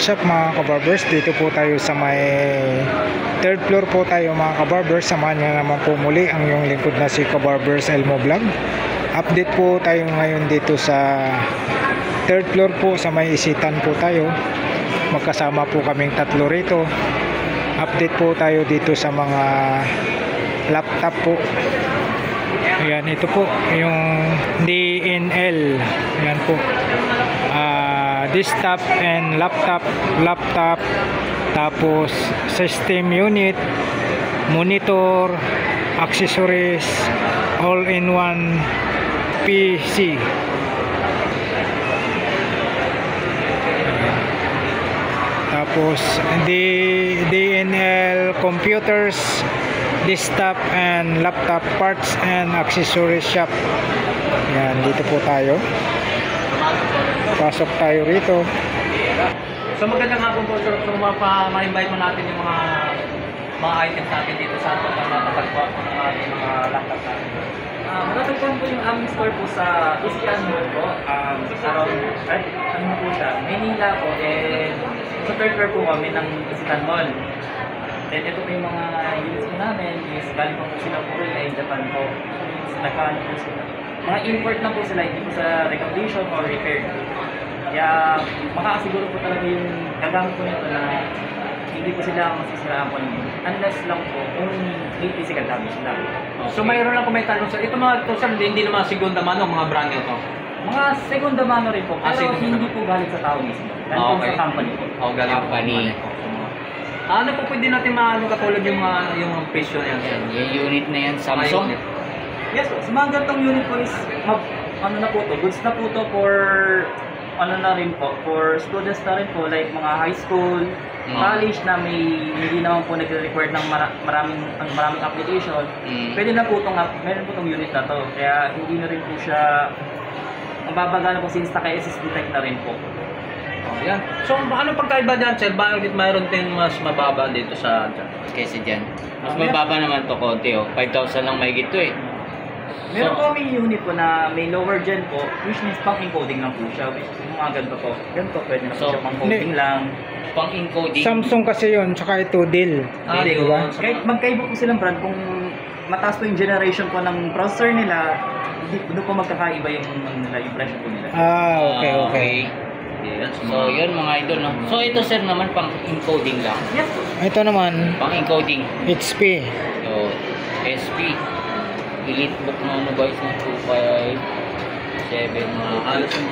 workshop mga kabarbers. Dito po tayo sa may third floor po tayo mga kabarbers. Samahan nyo naman po muli ang yung lingkod na si Kabarbers Elmo Vlog. Update po tayo ngayon dito sa third floor po sa may isitan po tayo. Magkasama po kaming tatlo rito. Update po tayo dito sa mga laptop po. Ayan, ito po yung DNL. Ayan po. Desktop and laptop, tapos system unit, monitor, accessories, all-in-one PC. Tapos DNL computers, desktop and laptop parts and accessories shop. Yan, dito po tayo. Pasok tayo rito. So magandang hapon po sir. So ma-invite mo natin yung mga items natin dito sa matatagpuan po ng ating mga laptop natin. Matatagpuan po yung aming store po sa Isitan Mall po. Around, ano po siya, Manila po. And sa third floor po kami ng Isitan Mall. Then ito po yung mga units po namin is galing po sila po in Japan po. Nagkaan po sila. Mga import na po sila, hindi po sa recognition or repair. Kaya makakasiguro po talaga yung gagamit po nito na hindi po sila masisiraan po nito. Unless lang po kung may physical damage lang. Okay. So mayroon lang kung may tanong sir. Ito mga to sir, hindi naman segunda mano, mga brand new to. Mga segunda mano rin po, pero hindi po galing sa tao mismo. Galing po sa company po. Oh, galing sa company. Ano po pwede natin maano katulad yung mga presyo na yan sir? Yung unit na yan, Samsung? Yes po, sa mga ganitong unit po is ano na po to, goods na po to for ano na rin po, for students na rin po, like mga high school, college na hindi naman po nagre-require ng maraming application. Pwede na po meron po tong unit na to, kaya hindi na rin po siya mababaga na po since naka-SSD type na rin po. Oh, yan. So ano pagkaiba dyan sir? Bakit mayroon din mas mababa dito sa dyan? Kaysa dyan. Mas mababa naman to konti, oh. 5,000 lang mahigit to eh. Meron po may unit po na may lower gen po, which means pang-encoding lang po siya. Which is mga ganito po. Ganito, pwede na po siya pang-coding lang. Pang-encoding. Samsung kasi yun, tsaka ito Dell. Diba? Kahit magkaiba po silang brand, kung mataas po yung generation po ng processor nila, doon po magkakaiba yung presyo po nila. Okay. Yes, so yun mga idol, no? So ito sir naman pang-encoding lang. Yes po. Ito naman, Pang-encoding. HP. So, SP. Elite book na ano guys, na 257 Halos din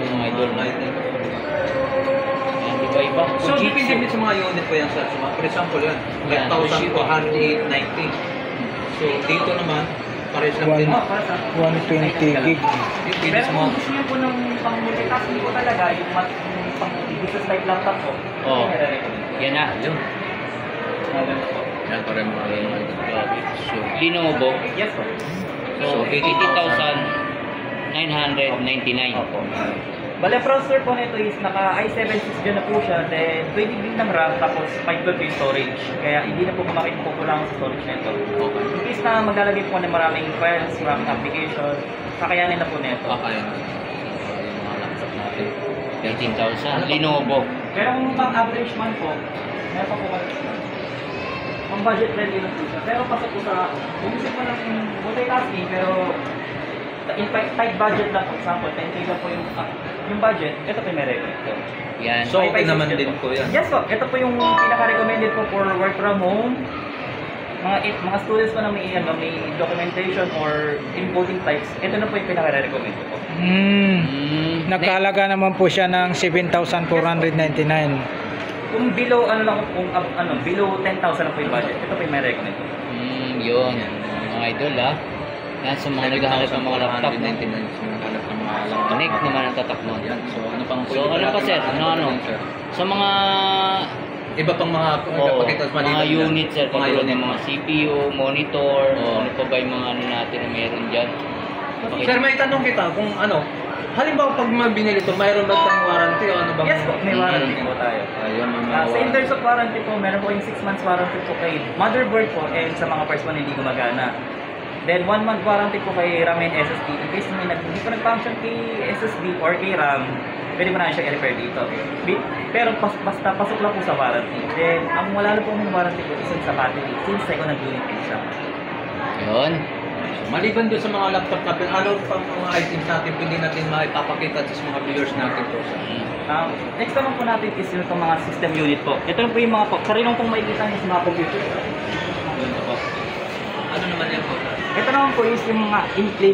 yung mga idol, no? Yan, di ba iba? So depende din sa mga unit po yan sir. So, for example yan, 5,290. So dito naman, pares lang din. 120 gig. Pero kung gusto nyo po ng pang-multitasking po talaga, yung pang-business type laptop po, Oo. recommend. Yan na. Yun. Yan para mga So, Lenovo. Yes po. So, 80,999. Opo. Bale, processor po nito is naka i7 6 gen na po siya, then 20 gb ng RAM, tapos 512 yung storage. Kaya hindi na po kukulangan sa storage nito. Okay. In case na maglalagay po ng maraming files, maraming application, kakayanin na po nito. kaya na. Yung mga laptop natin. 18,000. Lenovo. Pero kung pang-average man po, meron pa po kayo. Pang-budget friendly lang po siya. Pero pasok po sa, umisip mo lang multitasking, pero in tight budget lang, for example, 10K lang po yung budget, ito po yung may recommend. Yan. So okay naman din po yan. Yes po, ito po yung pinaka-recommended po for work from home. Mga students po na may documentation or encoding types, ito na po yung pinaka-recommend po. Nagkahalaga naman po siya ng 7,499. Kung below below 10,000 lang po yung budget, ito po yung may recommend po. Yun. Mga idol, Yan, sa mga naghahanap ng mga laptop, no? Connect naman ang tatak mo. So ano pang ano pa sir? Ano? Sa mga iba pang mga mga unit sir, katulad ng mga CPU, monitor, ano pa ba yung mga ano natin na meron dyan? Sir, may tanong kita kung ano, halimbawa pag binili ito, mayroon ba tayong warranty o ano ba? Yes po, may warranty po tayo. Ayun, So in terms of warranty po, meron po yung 6 months warranty po kay motherboard po and sa mga parts po na hindi gumagana. Then 1 month warranty po kay RAM and SSD. In case hindi po nag-function kay SSD or kay RAM, pwede mo na siya i-repair dito. Pero basta pasok lang po sa warranty. Then ang wala na po ng warranty po is sa battery since second hand unit po siya. Yun. Maliban doon sa mga laptop natin, ano pang mga items natin pwede natin maipapakita sa mga viewers natin po sa Next naman po natin is yung itong mga system unit po. Ito na po yung mga po. Karinong pong makikita niyo sa mga computer. ano naman yan po? Ito naman po is yung mga in-play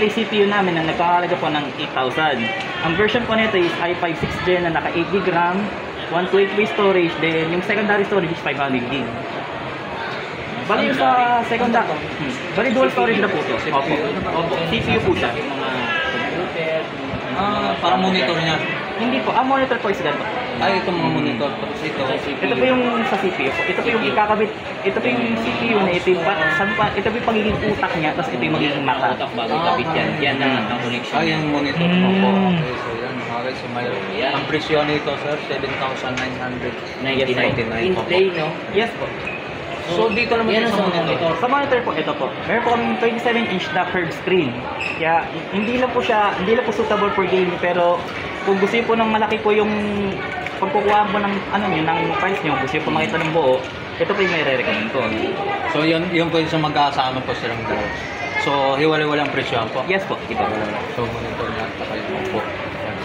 CPU namin na nagkakalaga po ng 8,000. Ang version po nito is i5 6th gen na naka 8GB RAM, 128GB storage, then yung secondary storage is 500GB. Bali yung sa secondary, bali dual storage na po ito. Opo. CPU po siya. Yung mga computer, Parang monitor niya. Hindi po, ang monitor po is ganito. Ay, itong mga monitor. Tapos ito. Ito po yung sa CPU po. Ito po yung ikakabit. Ito po yung CPU na ito yung ito po yung pagiging utak niya, tapos ito yung magiging mata. utak bago kabit yan. Yan ang connection. Ay, yung monitor po po. Okay, so yan. Okay, so may Yan. ang presyo nito, sir, 7,999 In po. play, no? Yes po. So, dito naman yan sa ang monitor. Sa monitor po, ito po. Meron po kaming 27-inch na curved screen. Kaya hindi lang po suitable for gaming, pero kung gusto niyo po ng malaki po yung pagkukuha po ng ng files niyo, gusto niyo po makita ng buo, ito po yung may re-recommend ko. So, yun po yung sa magkakasama po silang dalawa. So, hiwalay-walang presyo po. Yes po, ito. So, monitor na kayo po.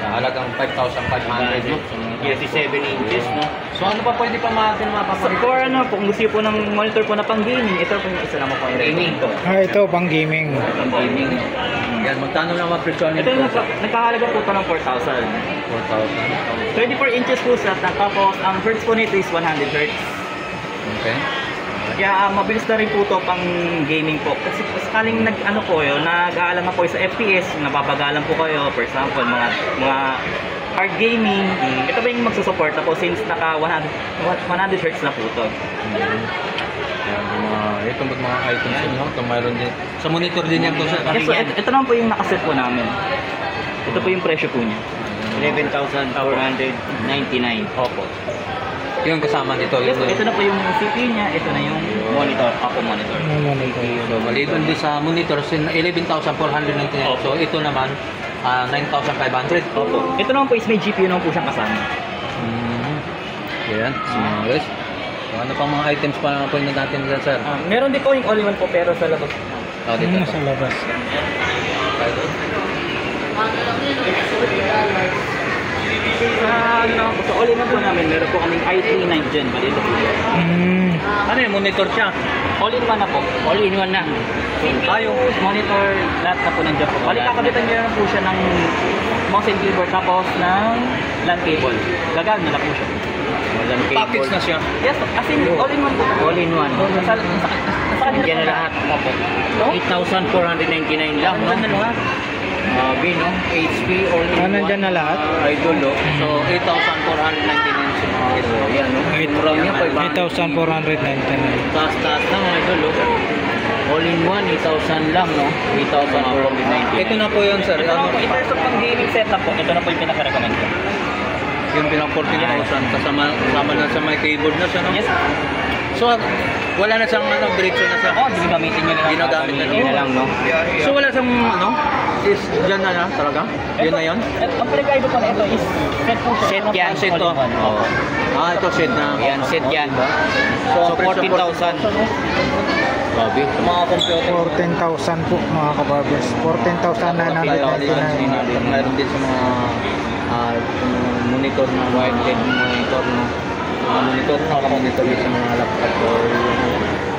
Sa halagang 5,500. No? Yes, 7 inches, no? So, ano pa pwede pa natin So, mapapakita? for kung gusto niyo po ng monitor po na pang gaming, ito po yung isa naman po yung Gaming. recommend ko. Ito, pang gaming. Gaming. Yan, magkano lang ang presyo nito? Ito yung nagkakalaga po ito ng 4,000. 4,000. 24 inches po siya, tapos ang hertz po nito is 100 Hz. Okay. Kaya mabilis na rin po ito pang gaming po. Kasi sakaling nag-aalam na po sa FPS, nababagalan po kayo, for example, mga hard gaming, ito ba yung magsusupport po since naka 100 Hz na po ito. Yan, ito mga items nyo. Ito mayroon din. Sa monitor din yan to, sir. Yes, so ito naman po yung nakaset po namin. Ito po yung presyo po niya. 11,499. Opo. Yung kasama nito. Yes, so ito na po yung CPU niya, ito na yung monitor, monitor. So, maliban din sa monitor, 11,499. So, ito naman, 9,500. Opo. Ito naman po is may GPU naman po siyang kasama. Yan. So, guys. So, ano pang mga items pa na pwede natin dyan, sir? Meron din po yung all-in-one po pero sa labas. Oh, dito. Sa labas. Sa all-in-one po namin, meron po kaming i3 9th gen. Bali ito po. Ano yung monitor siya? All-in-one na po. All-in-one na. Yung monitor, lahat na po nandiyan po. Bali kakabitan nyo na po siya ng mouse and keyboard tapos ng LAN cable. Gagana na po siya. Walang Package cable. na siya. Yes, as in all-in-one po. All-in-one. Sa kanila Diyan na po. lahat. 8,499 lang, no? Grabe, no? HP all-in-one. Nandyan na lahat? Idol, no? So, 8,499 sa mga ito. Yan, no? Mura niya, 8,499. Taas-taas lang, idol, no? All-in-one, 8,000 lang, no? 8,499. Ito na po yun, sir. Ito na Ano, po, in terms of pang gaming setup po, ito na po yung pinaka-recommend ko. yung pinang 14,000 kasama na sa may keyboard na siya, no? Yes. So, wala na siyang diretso na siya. Ginagamit nyo na lang. Ginagamit na Yun na lang, no? So, wala siyang is dyan na talaga? Yun na yun? Ang pinagkaiba po na ito is set po siya. Set yan. Set to. Oo. Ito set na. Yan, set yan. So, 14,000. Grabe. Sa mga computer. 14,000 po mga kabarbers. 14,999. Mayroon din sa mga monitor na wireless monitor, no? Mga monitor na monitor sa mga laptop or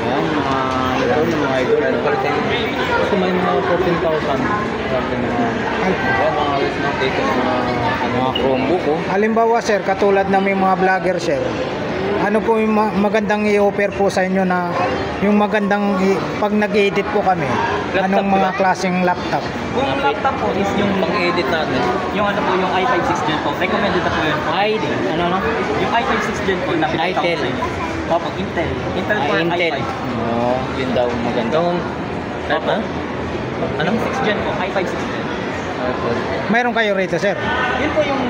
yan, mga monitor na mga idol. Kasi may mga 14,000. Yan, mga alis na dito mga Chromebook, oh. Halimbawa sir, katulad na may mga vlogger sir, ano po yung magandang i-offer po sa inyo na yung magandang pag nag-edit po kami, Laptop anong ba? mga klaseng laptop? Kung laptop po is yung Pang-edit natin. yung yung i5 6th gen po. Recommended na po yun. Ano? Yung i5 6th gen po na pinakita ko Intel. sa inyo. Opo, Intel. Intel Core Intel. i5. Oo, yun daw maganda. Yung, Opo. ano? Yung 6th gen po, i5 6th gen. Mayroon kayo rito, sir? Yun po yung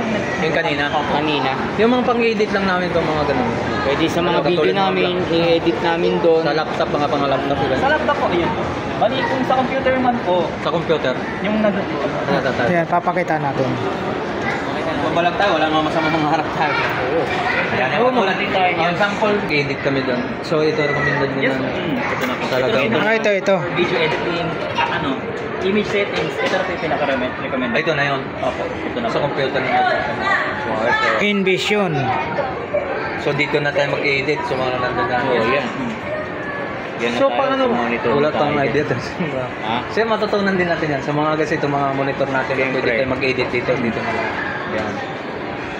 Yung kanina. Kanina. Yung mga pang-edit lang namin itong mga ganun. Pwede sa mga Katulad video ng mga namin, vlog. i-edit namin doon. Sa laptop, mga pang-laptop. sa laptop po, yun po. Bali, kung sa computer man po, Sa computer. yung nandun po. Ayan, papakita natin. Mabalag tayo, wala naman masama mga harap tayo. Oo. Ayan, Oo, maganda tayo niyan. Ang sample, edit kami doon. So ito, recommended nyo Yes, na. ito na po. Talaga. Ito na po. Ito. Video editing, image settings, ito na po yung pinaka-recommend. Ito na yun. Opo, ito na Sa po. computer na ito. So, ito. InVision. So dito na tayo mag-edit. So mga nandun na. Oo, yan. Yan na So tayo paano? sa monitor Wala tayo. tayong idea. Ha? Kasi matutunan din natin yan. Sa mga kasi itong mga monitor natin. Siyempre. Pwede tayo mag-edit dito. Dito na lang. Yan.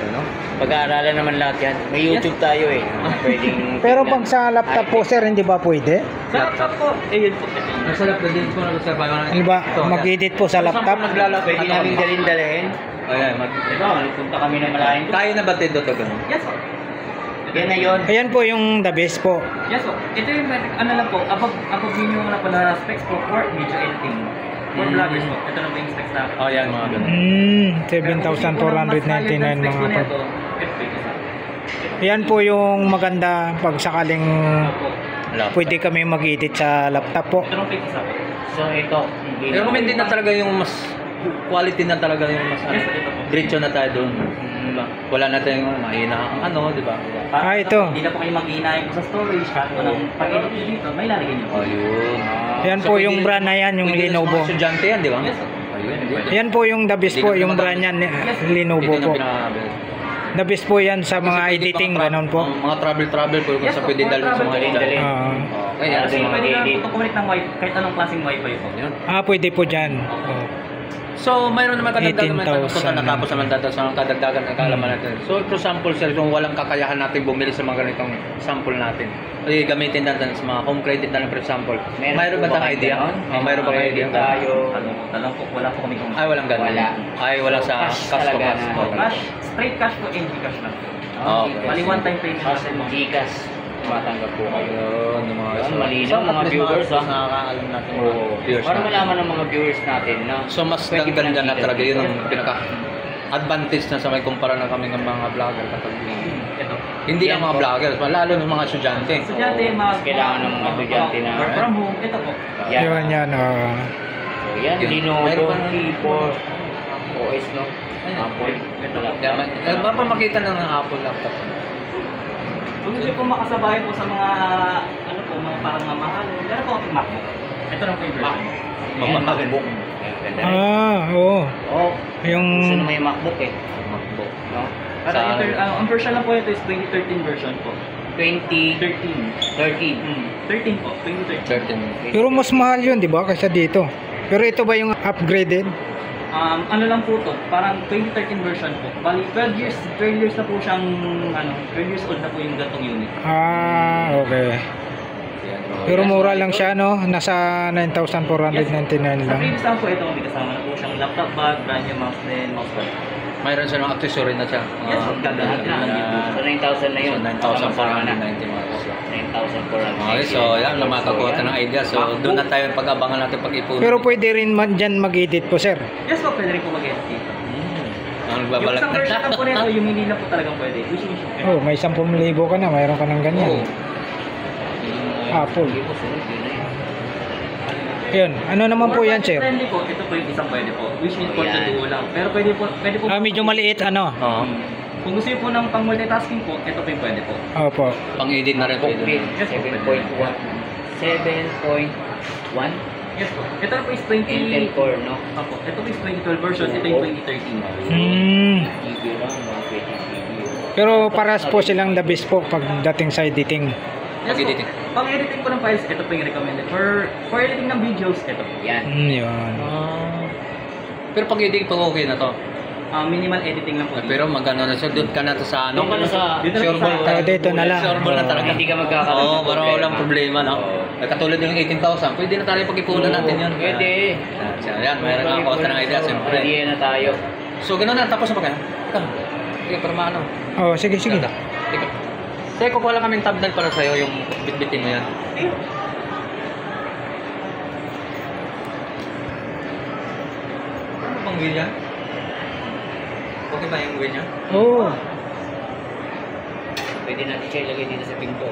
Ano? Pag-aaralan naman lahat yan. May YouTube tayo eh. Pwedeng... Pero pag sa laptop po, sir, hindi ba pwede? Sa laptop po, yun po. Nasa laptop din po na sa bayo. Hindi ba mag-edit po sa laptop? Pwede namin dalhin-dalhin. Ayan. Ito, nagpunta kami ng malaking doon. Kaya na ba ito to ganun? Yes po. Yan na yun. Ayan po yung the best po. Yes po. Ito yung, ano lang po, above yun yung po na specs po for video editing. For vloggers po. Ito na po yung specs natin. Oh, yan mga ganun. 7,499 mga po. Ayan po yung maganda pag sakaling pwede kami mag-edit sa laptop po. Ito na po yung isa po. So ito. Recommended na talaga yung mas quality na talaga yung mas Yes, ito po. diretso na tayo doon. Diba? Wala na tayong mahina ang ano, di ba? Ah, ito. Hindi na po kayo mag-iinayin po sa storage. Kahit po ng pag-edit nyo dito, may lalagay nyo po. Ayun. Ayan po yung brand na yan, yung pwede na sa Lenovo. mga estudyante yan, di ba? Yes, sir. Ayun. Ayan po yung the best po, yung brand yan, Lenovo po. The best po yan sa mga editing, ganon po. Mga travel po, kung Yes, sa po. pwede dalhin sa mga Travel. edit. Ah, Okay, yan. Kasi mga pwede na edit. po connect ng wifi, kahit anong klaseng wifi po. Yun. pwede po dyan. Oh. So, mayroon naman kadagdagan 18,000. natapos naman tayo sa kadagdagan ng kaalaman natin. So, ito sample sir, kung walang kakayahan natin bumili sa mga ganitong sample natin. Ay, gamitin natin sa mga home credit na lang for example. Mayroon ba tayong idea? Mayroon ba kayong idea? tayo. Tanong po, wala po kami kung Ay, walang ganun. Wala. Ay, wala sa Cash cash to talaga cash. na. Okay. cash, straight cash po, NG cash lang. Oh, Okay. Bali one time payment Cash natin mo. Gcash. Tumatanggap po kayo. Ayun, yung mga Ayun, malinaw, mga viewers, ah. Nakakaalam natin mga Oo. viewers Para natin. malaman ng mga viewers natin na So, mas pwede ganda na pinakita. talaga yun ang pinaka advantage na sa may kumpara na kami ng mga vlogger kapag Ito. hindi Yan lang mga po. vloggers, lalo ng mga estudyante. Estudyante, Kailangan ng mga estudyante na- work from home, ito po. Yan. Yan. So, yan, Yun. Lenovo Mayroon pa- keyboard OS, no? Ayun. Apple. Ito lang. Mapamakita na ng Apple laptop. Kung gusto po makasabay po sa mga, ano po, mga parang mamahal, meron po akong MacBook. Ito lang po yung version. Yan, MacBook. Yan, ganda rin. Oo. Oh, Yung gusto na may MacBook eh. MacBook. No? At ang version lang po ito is 2013 version po. 2013. 13 po, 2013. 13. pero mas mahal yun, di ba? Kaysa dito. Pero ito ba yung upgraded? Ano lang po to, parang 2013 version po. Bali, 12 years na po siyang, 12 years old na po yung gatong unit. Okay. Pero mura lang siya, no? Nasa 9,499 Sa lang. previous lang po ito, may kasama na po siyang laptop bag, brand new mouse din, mousepad. Mayroon siya ng accessory na siya. Yes, ganda Lahat na. So, 9,000 na yun. So, 9,490 mga gusto. 9,490. Okay, so yan, makakuha tayo ng idea. So, doon na tayo pag-abangan natin pag-ipon. Pero pwede rin dyan mag-edit po, sir. Yes po, pwede rin po mag-edit dito. Ang Yung nagbabalak isang version lang po nito, yung hindi lang po talagang pwede. Which is, Oh, may 10,000 ka na, mayroon ka ng ganyan. Apple. Yun. Ano naman po yan, sir? Friendly po, ito po yung isang pwede po. Which is for Yan. duo lang. Pero pwede po, Medyo maliit, ano? Oo. Kung gusto niyo po ng pang multitasking po, ito po yung pwede po. Opo. Pang-edit na rin pwede. Booklet. 7.1. 7.1. Yes po. Ito po is 20... Intel Core, no? Opo. Ito po is 2012 version, ito yung 2013. GB lang, mga 20 GB. Pero paras po silang the best po pagdating sa editing. Yes po. Pag-editing. Pang editing po ng files, ito po yung recommended. For editing ng videos, ito po. Yan. Yun. Pero pag-edit pa okay na to. Minimal editing lang po. Pero magano na siya, doon ka na to sa ano. Doon ka na sa- Dito na Sure sa- ball tayo. Dito na lang. Sure ball na Oo. talaga. Hindi ka magkakaroon Oo, ng parang walang problema, no? Oo. Katulad yung 18,000, pwede na tayo pag-ipunan natin yun. Pwede. Yan, mayroon nga ako ng idea, siyempre. Pwede na tayo. So, gano'n na, tapos na ba kayo? Sige, para maano. Oh, sige, sige. Sige. Sige, kukuha lang kaming thumbnail para sa'yo, yung bitbitin mo yan. Ano bang wheel yan? Okay ba yung wheel niya? Oo. Pwede natin siya ilagay dito sa pinto.